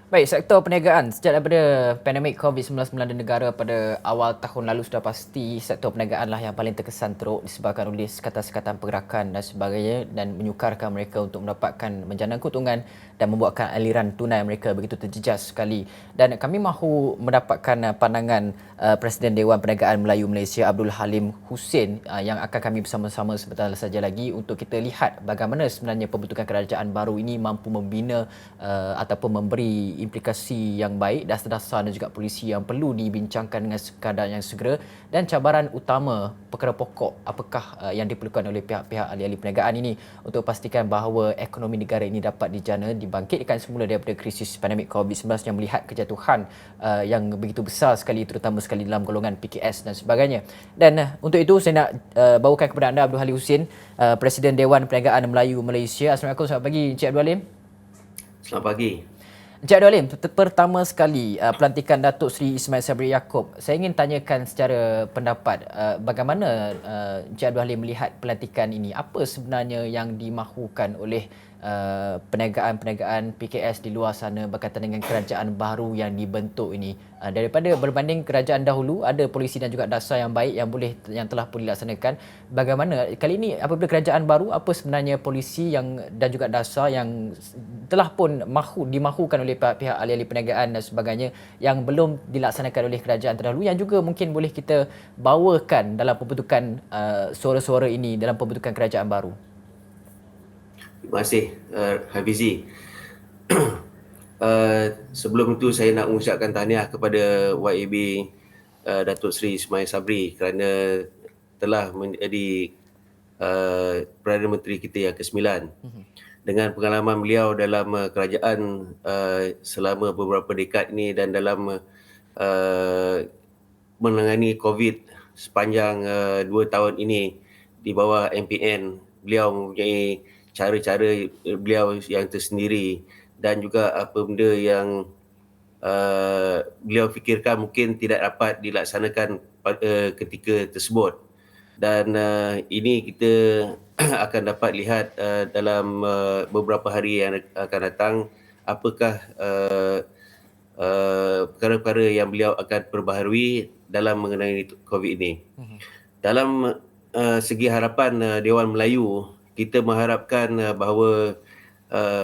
Baik, sektor perniagaan. Sejak daripada pandemik COVID-19 melanda negara pada awal tahun lalu, sudah pasti sektor perniagaan lah yang paling terkesan teruk disebabkan oleh sekatan-sekatan pergerakan dan sebagainya, dan menyukarkan mereka untuk mendapatkan menjana keuntungan dan membuatkan aliran tunai mereka begitu terjejas sekali. Dan kami mahu mendapatkan pandangan Presiden Dewan Perniagaan Melayu Malaysia Abdul Halim Hussein, yang akan kami bersama-sama sebentar saja lagi untuk kita lihat bagaimana sebenarnya pembentukan kerajaan baru ini mampu membina ataupun memberi implikasi yang baik, dasar-dasar dan juga polisi yang perlu dibincangkan dengan sekadar yang segera, dan cabaran utama perkara pokok apakah yang diperlukan oleh pihak-pihak ahli-ahli perniagaan ini untuk pastikan bahawa ekonomi negara ini dapat dijana dibangkitkan semula daripada krisis pandemik COVID-19 yang melihat kejatuhan yang begitu besar sekali, terutama sekali dalam golongan PKS dan sebagainya. Dan untuk itu saya nak bawakan kepada anda Abdul Halim Hussein, Presiden Dewan Perniagaan Melayu Malaysia. Assalamualaikum, selamat pagi Encik Abdul Halim. Selamat pagi. Encik Abdul Halim, pertama sekali pelantikan Datuk Seri Ismail Sabri Yaakob. Saya ingin tanyakan secara pendapat, bagaimana Encik Abdul Halim melihat pelantikan ini? Apa sebenarnya yang dimahukan oleh perniagaan-perniagaan PKS di luar sana berkaitan dengan kerajaan baru yang dibentuk ini? Daripada berbanding kerajaan dahulu, ada polisi dan juga dasar yang baik yang telah pun dilaksanakan. Bagaimana kali ini apabila kerajaan baru, apa sebenarnya polisi yang dan juga dasar yang telah pun dimahukan oleh pihak ahli-ahli perniagaan dan sebagainya yang belum dilaksanakan oleh kerajaan terdahulu, yang juga mungkin boleh kita bawakan dalam pembentukan suara-suara ini dalam pembentukan kerajaan baru? Terima kasih Hafizi. Sebelum itu saya nak mengucapkan tahniah kepada YAB Datuk Seri Ismail Sabri kerana telah menjadi Perdana Menteri kita yang ke-9. Dengan pengalaman beliau dalam kerajaan selama beberapa dekad ini dan dalam menangani COVID sepanjang 2 tahun ini di bawah MPN, beliau mempunyai cara-cara beliau yang tersendiri dan juga apa benda yang beliau fikirkan mungkin tidak dapat dilaksanakan pada ketika tersebut. Dan ini kita akan dapat lihat dalam beberapa hari yang akan datang apakah perkara-perkara yang beliau akan perbaharui dalam mengenai COVID ini. Dalam segi harapan Dewan Melayu, kita mengharapkan bahawa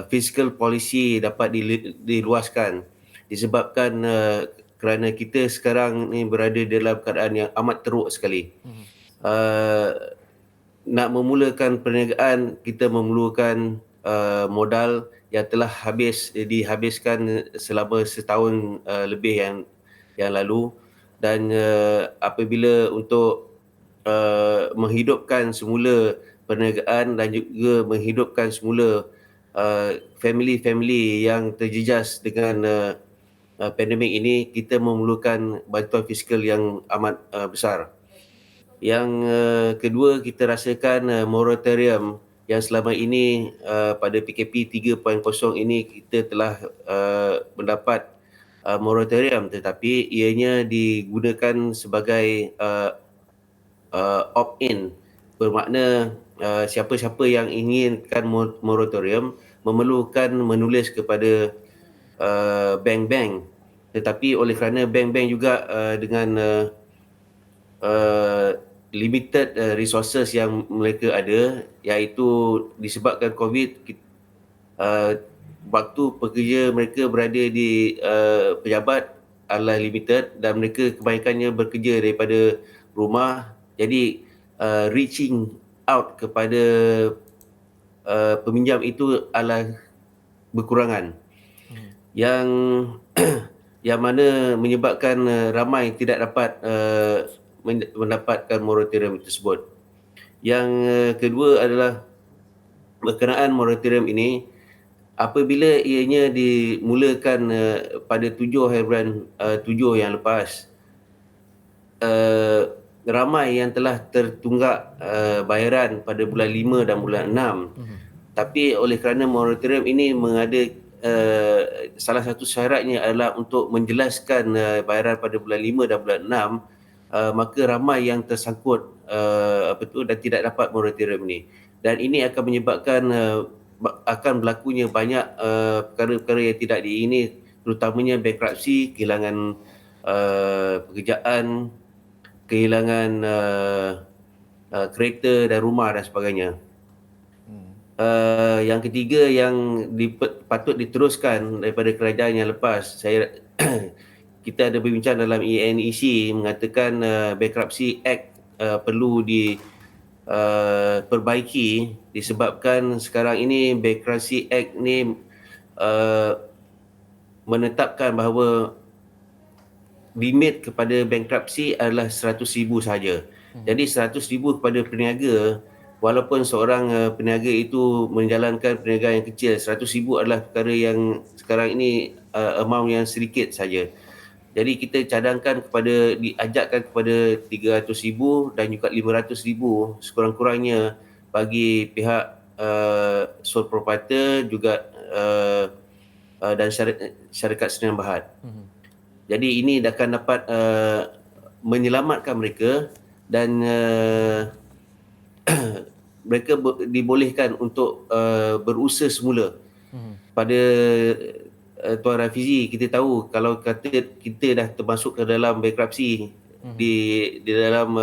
fiscal policy dapat diluaskan disebabkan kerana kita sekarang ni berada dalam keadaan yang amat teruk sekali. Nak memulakan perniagaan, kita memerlukan modal yang telah dihabiskan selama setahun lebih yang lalu, dan apabila untuk menghidupkan semula perniagaan dan juga menghidupkan semula family-family yang terjejas dengan pandemik ini, kita memerlukan bantuan fiskal yang amat besar. Yang kedua, kita rasakan moratorium yang selama ini pada PKP 3.0 ini kita telah mendapat moratorium, tetapi ianya digunakan sebagai opt-in, bermakna siapa-siapa yang inginkan moratorium memerlukan menulis kepada bank-bank, tetapi oleh kerana bank-bank juga dengan limited resources yang mereka ada, iaitu disebabkan COVID, waktu pekerja mereka berada di pejabat adalah limited dan mereka kebanyakannya bekerja daripada rumah. Jadi reaching out kepada peminjam itu adalah berkurangan, yang yang mana menyebabkan ramai tidak dapat mendapatkan moratorium tersebut. Yang kedua adalah berkenaan moratorium ini, apabila ianya dimulakan pada 7 hari bulan 7 yang lepas, ramai yang telah tertunggak bayaran pada bulan 5 dan bulan 6. Tapi oleh kerana moratorium ini mengada salah satu syaratnya adalah untuk menjelaskan bayaran pada bulan 5 dan bulan 6, maka ramai yang tersangkut dan tidak dapat moratorium ini. Dan ini akan menyebabkan akan berlakunya banyak perkara-perkara yang tidak diingini terutamanya bankruptcy, kehilangan pekerjaan, kehilangan kereta dan rumah dan sebagainya. Yang ketiga yang patut diteruskan daripada kerajaan yang lepas, kita ada berbincang dalam ENEC mengatakan Bankruptcy Act perlu perbaiki disebabkan sekarang ini Bankruptcy Act ni menetapkan bahawa limit kepada bankruptcy adalah 100,000 sahaja. Jadi 100,000 kepada peniaga, walaupun seorang peniaga itu menjalankan perniagaan yang kecil, 100,000 adalah perkara yang sekarang ini amount yang sedikit saja. Jadi kita diajakkan kepada 300,000 dan juga 500,000 sekurang-kurangnya bagi pihak sole proprietor juga dan syarikat sendirian berhad. Jadi ini akan dapat menyelamatkan mereka dan mereka dibolehkan untuk berusaha semula. Pada Tuan Rafizi, kita tahu kalau kata kita dah termasuk ke dalam bankruptcy di dalam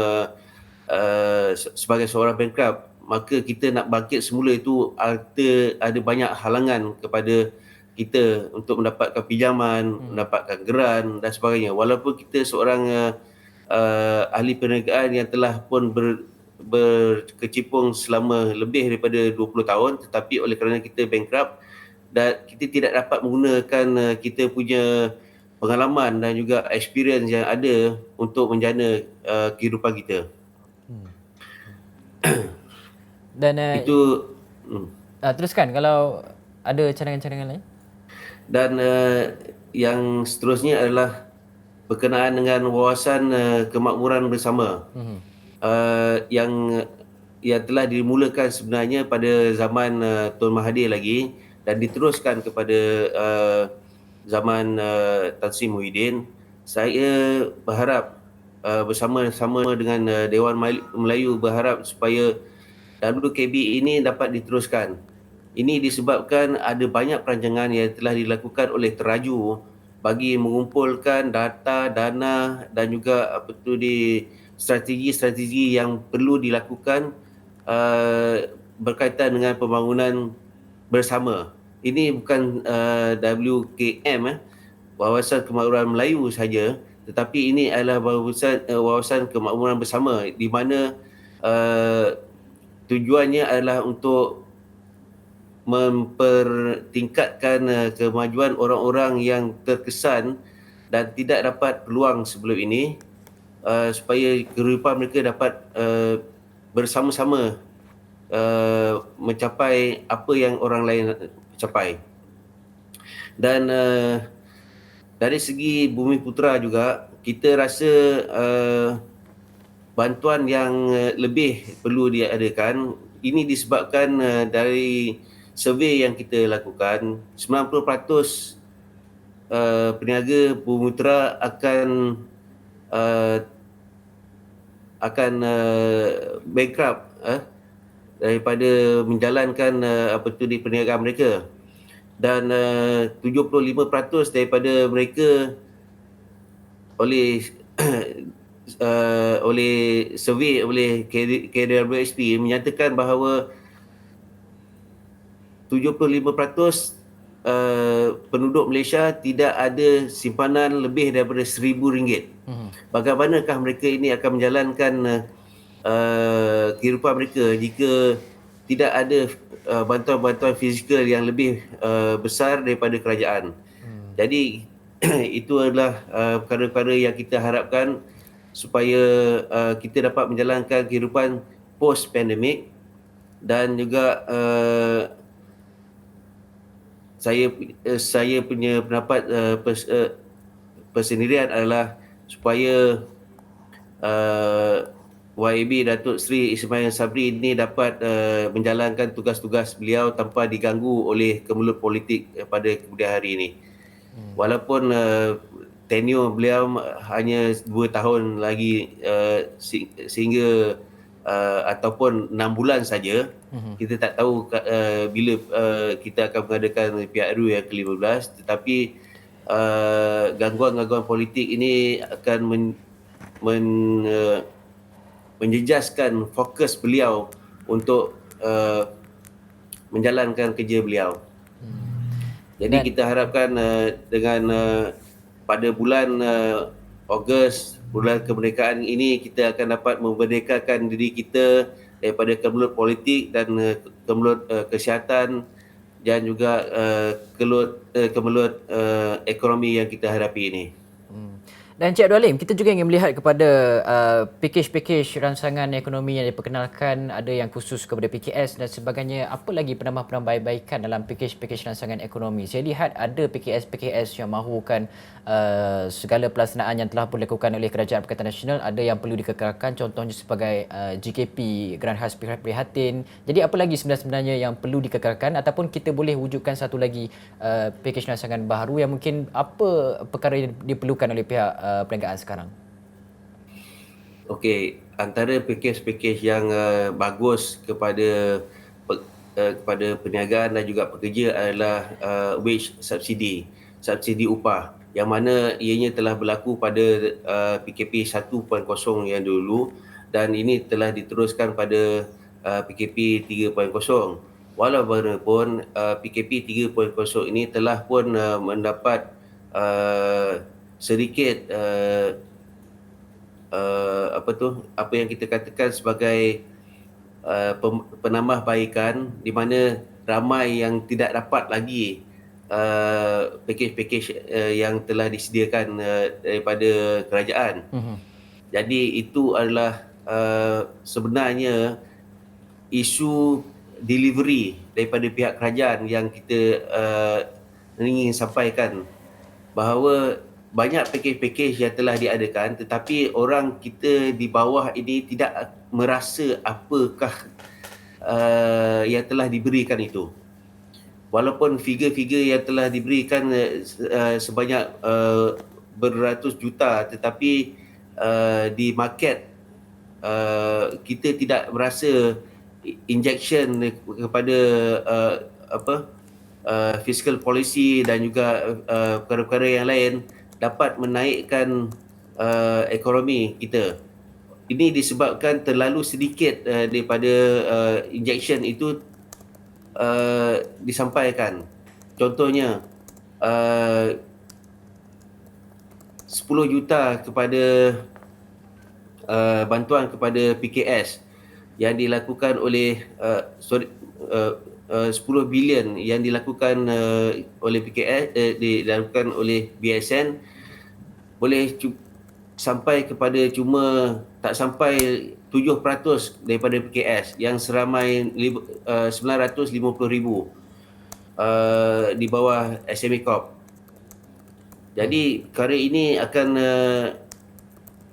sebagai seorang bankrupt, maka kita nak bangkit semula itu ada banyak halangan kepada kita untuk mendapatkan pinjaman, mendapatkan geran dan sebagainya. Walaupun kita seorang ahli perniagaan yang telah pun berkecimpung selama lebih daripada 20 tahun, tetapi oleh kerana kita bankrupt dan kita tidak dapat menggunakan kita punya pengalaman dan juga experience yang ada untuk menjana kehidupan kita. Dan Itu teruskan kalau ada cadangan-cadangan lain. Dan yang seterusnya adalah berkenaan dengan wawasan kemakmuran bersama yang telah dimulakan sebenarnya pada zaman Tun Mahathir lagi dan diteruskan kepada zaman Tan Sri Muhyiddin. Saya berharap bersama-sama dengan Dewan Melayu berharap supaya WKB ini dapat diteruskan. Ini disebabkan ada banyak perancangan yang telah dilakukan oleh Teraju bagi mengumpulkan data, dana dan juga strategi-strategi yang perlu dilakukan berkaitan dengan pembangunan bersama. Ini bukan WKM, Wawasan Kemakmuran Melayu saja, tetapi ini adalah wawasan kemakmuran bersama di mana tujuannya adalah untuk mempertingkatkan kemajuan orang-orang yang terkesan dan tidak dapat peluang sebelum ini supaya kehidupan mereka dapat bersama-sama mencapai apa yang orang lain capai. Dan dari segi Bumi Putera juga kita rasa bantuan yang lebih perlu diadakan. Ini disebabkan dari survey yang kita lakukan, 90% peniaga Bumi Putera akan bankrupt daripada menjalankan di perniagaan mereka. Dan 75% daripada mereka oleh survey oleh KWSP menyatakan bahawa 75% penduduk Malaysia tidak ada simpanan lebih daripada RM1,000. Bagaimanakah mereka ini akan menjalankan kehidupan mereka jika tidak ada bantuan-bantuan fizikal yang lebih besar daripada kerajaan. Jadi itu adalah perkara-perkara yang kita harapkan supaya kita dapat menjalankan kehidupan post-pandemik. Dan juga saya punya pendapat persendirian adalah supaya YAB Datuk Seri Ismail Sabri ini dapat menjalankan tugas-tugas beliau tanpa diganggu oleh kemelut politik pada kemudian hari ini. Walaupun tenure beliau hanya 2 tahun lagi sehingga ataupun 6 bulan saja. Kita tak tahu bila kita akan mengadakan PRU yang ke-15, tetapi gangguan-gangguan politik ini akan menjejaskan fokus beliau untuk menjalankan kerja beliau. Jadi Dan kita harapkan dengan pada bulan Ogos, bulan kemerdekaan ini, kita akan dapat memerdekakan diri kita daripada kemelut politik dan kemelut kesihatan dan juga kemelut ekonomi yang kita hadapi ini. Dan Encik Abdul Halim, kita juga ingin melihat kepada pakej-pakej ransangan ekonomi yang diperkenalkan, ada yang khusus kepada PKS dan sebagainya. Apa lagi penambah-penambahbaikan dalam pakej-pakej ransangan ekonomi? Saya lihat ada PKS-PKS yang mahukan segala pelaksanaan yang telah pun dilakukan oleh Kerajaan Perkhidmatan Nasional, ada yang perlu dikekalkan, contohnya sebagai GKP, Geran Khas Prihatin. Jadi apa lagi sebenarnya yang perlu dikekalkan, ataupun kita boleh wujudkan satu lagi pakej ransangan baharu yang mungkin apa perkara yang diperlukan oleh pihak perniagaan sekarang? Okey, antara pakej-pakej yang bagus kepada perniagaan dan juga pekerja adalah wage subsidi, subsidi upah, yang mana ianya telah berlaku pada PKP 1.0 yang dulu, dan ini telah diteruskan pada PKP 3.0. Walaupun PKP 3.0 ini telah pun mendapat sedikit apa yang kita katakan sebagai penambahbaikan, di mana ramai yang tidak dapat lagi pakej-pakej yang telah disediakan daripada kerajaan. Jadi itu adalah sebenarnya isu delivery daripada pihak kerajaan yang kita ingin sampaikan, bahawa banyak pakej-pakej yang telah diadakan, tetapi orang kita di bawah ini tidak merasa apakah yang telah diberikan itu. Walaupun figure-figure yang telah diberikan sebanyak beratus juta, tetapi di market kita tidak merasa injection kepada fiscal policy dan juga perkara-perkara yang lain dapat menaikkan ekonomi kita. Ini disebabkan terlalu sedikit daripada injection itu disampaikan. Contohnya 10 juta kepada bantuan kepada PKS yang dilakukan oleh 10 bilion yang dilakukan oleh PKS, dilakukan oleh BSN, boleh sampai kepada tak sampai 7% daripada PKS yang seramai 950,000 di bawah SME Corp. Jadi perkara ini akan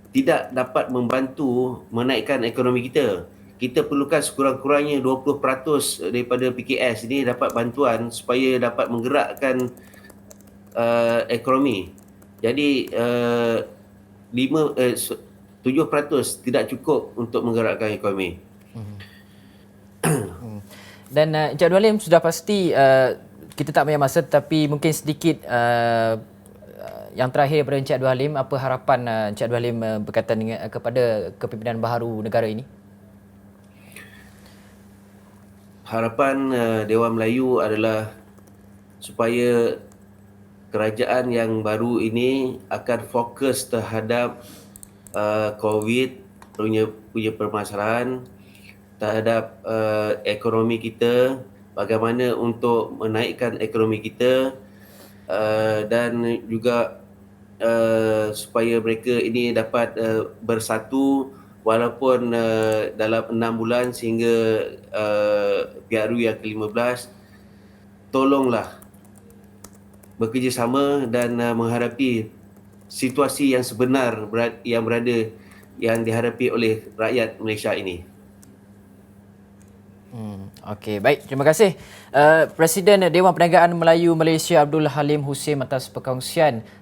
tidak dapat membantu menaikkan ekonomi kita. Kita perlukan sekurang-kurangnya 20% daripada PKS ini dapat bantuan supaya dapat menggerakkan ekonomi. Jadi 7% tidak cukup untuk menggerakkan ekonomi. Dan Encik Abdul Halim, sudah pasti kita tak banyak masa, tapi mungkin sedikit yang terakhir daripada Encik Abdul Halim, apa harapan Encik Abdul Halim berkaitan dengan kepada kepimpinan baharu negara ini? Harapan Dewan Melayu adalah supaya kerajaan yang baru ini akan fokus terhadap COVID punya permasalahan, terhadap ekonomi kita, bagaimana untuk menaikkan ekonomi kita, dan juga supaya mereka ini dapat bersatu walaupun dalam 6 bulan sehingga PRU yang ke-15. Tolonglah bekerjasama dan menghadapi situasi yang sebenar yang dihadapi oleh rakyat Malaysia ini. Okey, baik. Terima kasih Presiden Dewan Perniagaan Melayu Malaysia Abdul Halim Hussein atas perkongsian